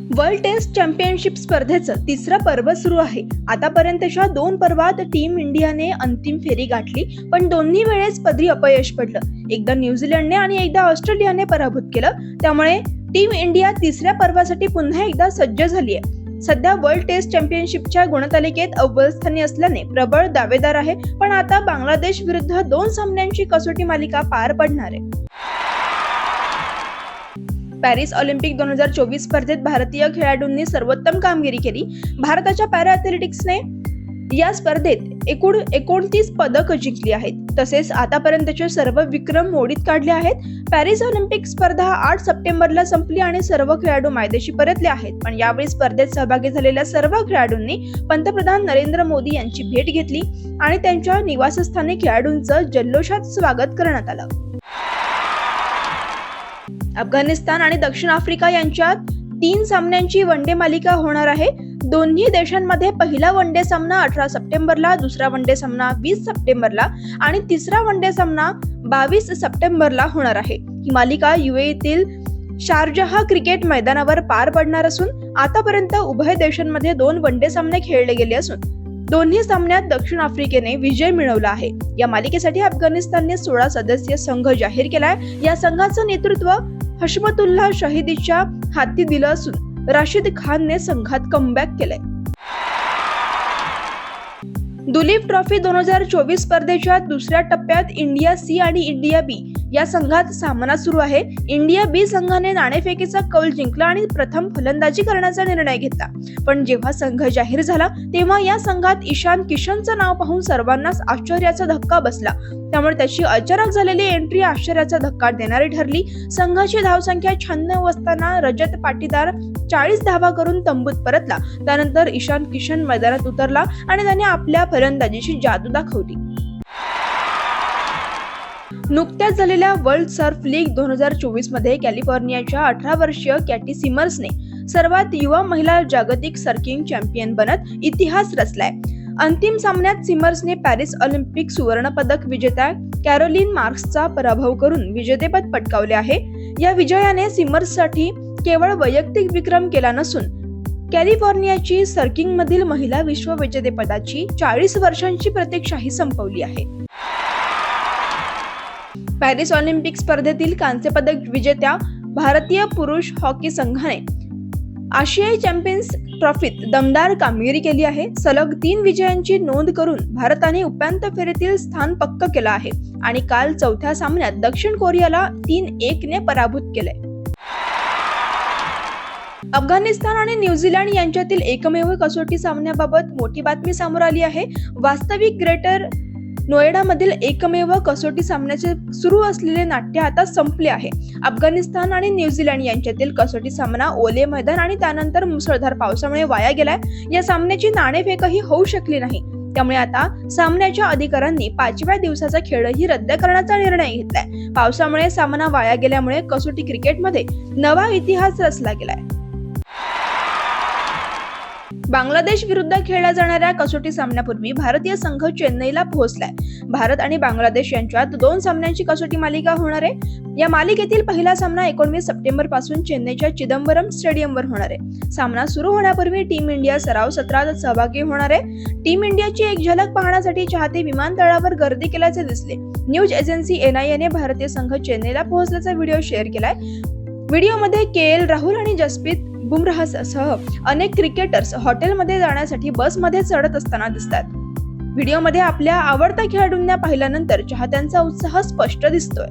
World taste championship स्पर्धेचं तिसरं पर्व सुरू आहे. आतापर्यंतच्या 2 पर्वात टीम इंडियाने अंतिम फेरी गाठली, पण दोन्ही वेळेस पदरी अपयश पडलं. एकदा न्यूझीलंडने आणि एकदा ऑस्ट्रेलियाने पराभूत केलं. त्यामुळे टीम इंडिया तिसऱ्या पर्वासाठी पुन्हा एकदा सज्ज झाली आहे. सध्या वर्ल्ड टेस्ट चॅम्पियनशिपच्या गुणतालिकेत अव्वल स्थानी असल्याने प्रबळ दावेदार आहे. पण आता बांगलादेश विरुद्ध 2 सामन्यांची कसोटी मालिका पार पडणार आहे. पॅरिस ऑलिम्पिक 2024 स्पर्धेत भारतीय खेळाडूंनी सर्वोत्तम कामगिरी केली. भारताच्या पॅरा ॲथलेटिक्सने या स्पर्धेत एकूण 29 पदकं जिंकली आहेत. तसेच आतापर्यंतचे सर्व विक्रम मोडीत काढले आहेत. पॅरिस ऑलिम्पिक स्पर्धा 8 सप्टेंबरला संपली आणि सर्व खेळाडू मायदेशी परतले आहेत. पण यावेळी स्पर्धेत सहभागी झालेल्या सर्व खेळाडूंनी पंतप्रधान नरेंद्र मोदी यांची भेट घेतली आणि त्यांच्या निवासस्थानी खेळाडूंचं जल्लोषात स्वागत करण्यात आलं. अफगाणिस्तान आणि दक्षिण आफ्रिका यांच्यात 3 सामन्यांची वनडे मालिका होणार आहे. दोन्ही देशांमध्ये पहिला वनडे सामना 18 सप्टेंबरला, दुसरा वनडे सामना 20 सप्टेंबरला आणि तिसरा वनडे सामना 22 सप्टेंबरला होणार आहे. ही मालिका UAEतील शारजाह क्रिकेट मैदानावर पार पडणार असून आतापर्यंत उभय देशांमध्ये 2 वनडे सामने खेळले गेले असून दोन्ही सामन्यात दक्षिण आफ्रिकेने विजय मिळवला आहे. या मालिकेसाठी अफगाणिस्तानने 16 सदस्यीय संघ जाहीर केलाय. या संघाचं नेतृत्व हशमतुल्लाह शहीदीच्या हाती दिलं असून राशिद खानने संघात कमबॅक केलंय. दुलीप ट्रॉफी 2024 स्पर्धेच्या दुसऱ्या टप्प्यात इंडिया सी आणि इंडिया बी या संघात सामना सुरू आहे. इंडिया बी संघाने नाणेफेकीचा कौल जिंकला आणि प्रथम फलंदाजी करण्याचा निर्णय घेतला. पण जेव्हा संघ जाहीर झाला तेव्हा या संघात ईशान किशनचं नाव पाहून सर्वांनाच आश्चर्याचा धक्का बसला. त्यामुळे त्याची अचानक झालेली एंट्री आश्चर्याचा धक्का देणारी ठरली. संघाची धावसंख्या 96 असताना रजत पाटीदार 40 धावा करून तंबूत परतला. त्यानंतर ईशान किशन मैदानात उतरला आणि त्याने आपल्या फलंदाजीची जादू दाखवली. नुकत्याच झालेल्या वर्ल्ड सर्फ लीग 2024 मध्ये कॅलिफोर्नियाच्या 18 वर्षीय कॅटी सिमर्सने सर्वात युवा महिला जागतिक सर्किंग चॅम्पियन बनत इतिहास रचलाय. अंतिम सामन्यात सिमर्सने पॅरिस ऑलिम्पिक सुवर्ण पदक विजेत्या कॅरोलिन मार्क्सचा पराभव करून विजेतेपद पटकावले आहे. या विजयाने सिमर्ससाठी केवळ वैयक्तिक विक्रम केला नसून कॅलिफोर्नियाची सर्किंग मधील महिला विश्व विजेतेपदाची 40 वर्षांची प्रतीक्षाही संपवली आहे. पॅरिस ऑलिम्पिक स्पर्धेतील कांस्य पदक विजेत्या भारतीय पुरुष हॉकी संघाने आशियाई चॅम्पियन्स ट्रॉफीत दमदार कामगिरी केली आहे. सलग 3 विजयांची नोंद करून भारताने उपांत्य फेरीतील स्थान पक्क केलं आहे आणि काल चौथ्या सामन्यात दक्षिण कोरियाला 3-1 ने पराभूत केले. अफगाणिस्तान आणि न्यूझीलंड यांच्यातील एकमेव कसोटी सामन्याबाबत मोठी बातमी समोर आली आहे. वास्तविक ग्रेटर नोएडामधील एकमेव कसोटी सामन्याचे सुरू असलेले नाट्य आता संपले आहे. अफगाणिस्तान आणि न्यूझीलंड यांच्यातील कसोटी सामना ओले मैदान आणि त्यानंतर मुसळधार पावसामुळे वाया गेलाय. या सामन्याची नाणेफेकही होऊ शकली नाही. त्यामुळे आता सामन्याच्या अधिकाऱ्यांनी 5व्या दिवसाचा खेळही रद्द करण्याचा निर्णय घेतलाय. पावसामुळे सामना वाया गेल्यामुळे कसोटी क्रिकेटमध्ये नवा इतिहास रचला गेलाय. बांगलादेश विरुद्ध खेळल्या जाणाऱ्या कसोटी सामन्यापूर्वी भारतीय संघ चेन्नईला पोहोचलाय. भारत आणि बांगलादेश यांच्यात 2 सामन्यांची कसोटी मालिका होणार आहे. या मालिकेतील पहिला सामना 19 सप्टेंबर पासून चेन्नईच्या चिदंबरम स्टेडियमवर होणार आहे. सामना सुरू होण्यापूर्वी टीम इंडिया सराव सत्रात सहभागी होणार आहे. टीम इंडियाची एक झलक पाहण्यासाठी चाहते विमानतळावर गर्दी केल्याचे दिसले. न्यूज एजन्सी NIA ने भारतीय संघ चेन्नईला पोहोचल्याचा व्हिडिओ शेअर केलाय. व्हिडिओमध्ये KL राहुल आणि जसप्रीत बुमराहसह अनेक क्रिकेटर्स हॉटेलमध्ये जाण्यासाठी बसमध्ये चढत असताना दिसतात. व्हिडिओमध्ये आपल्या आवडत्या खेळाडूंना पाहिल्यानंतर चाहत्यांचा उत्साह स्पष्ट दिसतोय.